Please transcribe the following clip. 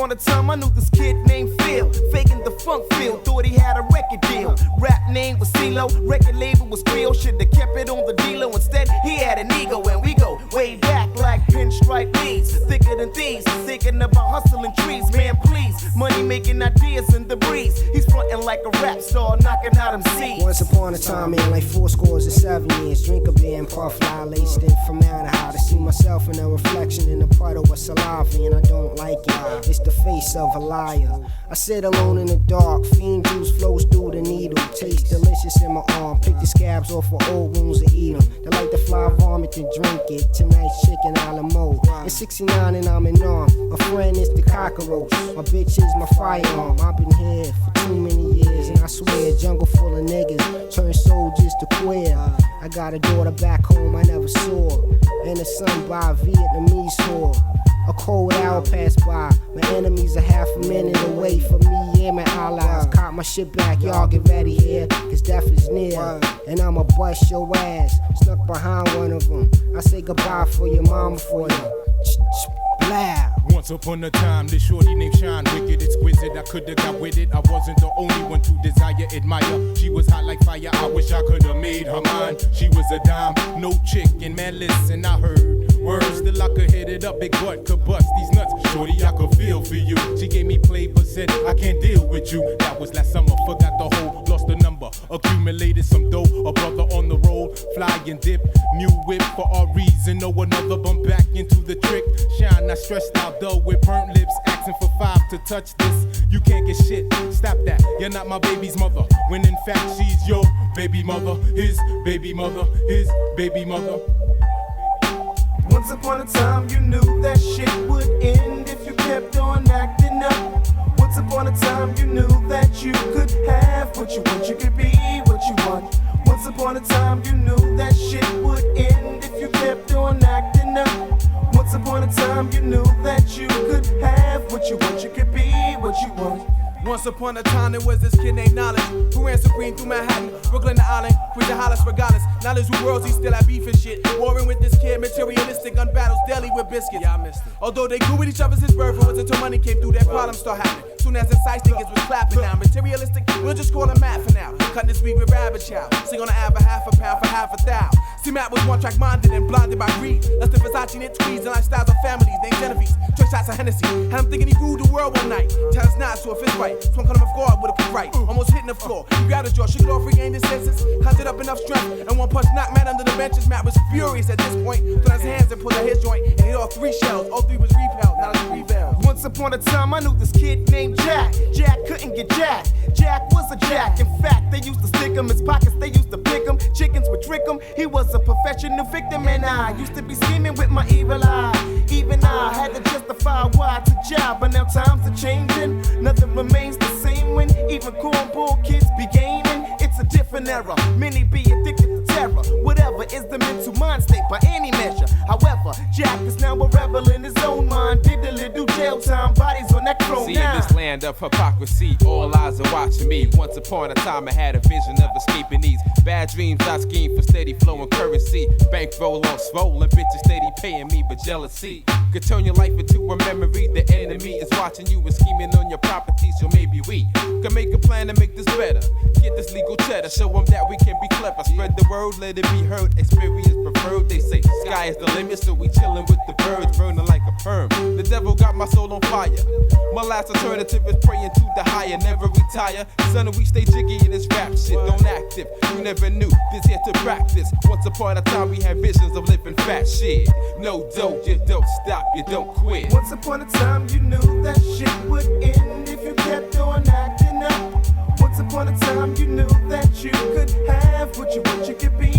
upon a time I knew this kid named Phil, faking the funk feel, thought he had a record deal. Rap name was CeeLo, record label was Creole, should've kept it on the D-Lo. Instead, he had an ego, and we go way back like pinstripe beads, thicker than thieves, thinking about hustling trees. Man, please, money making ideas in the breeze. He's frontin' like a rap star, knocking out MCs. Once upon a time, man, like 7 years, drink a beer and puff lie, laced in formaldehyde. I see myself in a reflection in a puddle of saliva, and I don't like it. It's the face of a liar. I sit alone in the dark, fiend juice flows through the needle. Tastes delicious in my arm, pick the scabs off of old wounds and eat them. They like to fly vomit and drink it. Tonight's chicken a la mode. It's 69 and I'm in arm. My friend is the cockroach. My bitch is my firearm. I've been here for too many years, and I swear, jungle full of niggas turn soldiers to queer. I got a daughter back home I never saw, and a son by a Vietnamese whore. A cold hour passed by. My enemies are half a minute away from me and my allies. Caught my shit back, y'all get ready here, cause death is near. And I'ma bust your ass, snuck behind one of them. I say goodbye for your mama for you. Blah. Once upon a time, this shorty named Shine, wicked, exquisite. I coulda got with it. I wasn't the only one to desire, admire. She was hot like fire. I wish I coulda made her mine. She was a dime, no chicken, man. Listen, I heard words, still I could hit it up. Big butt could bust these nuts. Shorty, I could feel for you. She gave me play, but said I can't deal with you. That was last summer. Forgot the whole, lost the number, accumulated some dough. A brother on the road, fly and dip, new whip for our reason. No another bump back into the trick. Shine, not stressed out though with burnt lips, asking for 5 to touch this. You can't get shit, stop that. You're not my baby's mother, when in fact she's your baby mother, his baby mother, his baby mother. Once upon a time you knew that shit would end if you kept on acting up. Once upon a time you knew that you could have what you want, you could be what you want. Once upon a time you knew that shit would end if you kept on acting up. Once upon a time you knew that you could have what you want, you could be what you want. Once upon a time there was this kid named Knowledge who ran supreme through Manhattan, Brooklyn to Island, Queens to Hollis regardless. Knowledge who worlds he still had beef and shit. Warring with this kid, materialistic, gun battles daily with biscuits. Yeah, I missed it. Although they grew with each other since birth, it wasn't until money came through their problems start happening. Soon as the size niggas was clapping now. Materialistic, we'll just call him Matt for now. Cutting this week with Rabbit Chow. Sing on the app for half a pound for half a thou. See, Matt was one track minded and blinded by greed. That's the Versace knit tweeds and lifestyles of families named Genevieve. Took shots of Hennessy. Had him thinking he ruled the world one night. Tell us not to a fist fight. So I'm cutting him off guard with a quick right. Almost hitting the floor. He grabbed his jaw, shook it off, regained his senses. Conjured up enough strength. And one punch knocked Matt under the benches. Matt was furious at this point. Put his hands and pulled out his joint. And hit off 3 shells. All 3 was repelled. Now it's revealed. Once upon a time I knew this kid named Jack. Jack couldn't get Jack. Jack was a Jack. In fact, they used to stick him. His pockets, they used to pick him. Chickens would trick him. He was a professional victim. And I used to be scheming with my evil eye. Even I had to justify why to job. But now times are changing. Nothing remains the same when even cornball kids be gaining. It's a different era. Many be addicted to terror. Whatever is the mental mind state by any measure. However, Jack is now a rebel in his own mind. Did a little jail time. Bodies on that throne. See, in this land of hypocrisy, all eyes are watching me. Once upon a time I had a vision of escaping these bad dreams. I schemed for steady flowing currency. Bankroll on swollen, bitches steady paying me, but jealousy could turn your life into a memory. The enemy is watching you and scheming on your properties. So maybe we can make a plan to make this better. Get this legal cheddar, show them that we can be clever. Spread the word, let it be heard. Experience preferred. They say sky is the limit, so we chillin' with the birds, burning like a perm. The devil got my soul on fire. My last alternative is praying to the higher, never retire. Son, we stay jiggy in this rap shit, don't act if you never knew this here to practice. Once upon a time we had visions of living fat shit. No dope, you don't stop, you don't quit. Once upon a time you knew that shit would end if you kept on acting up. Once upon a time you knew that you could have what you want, you could be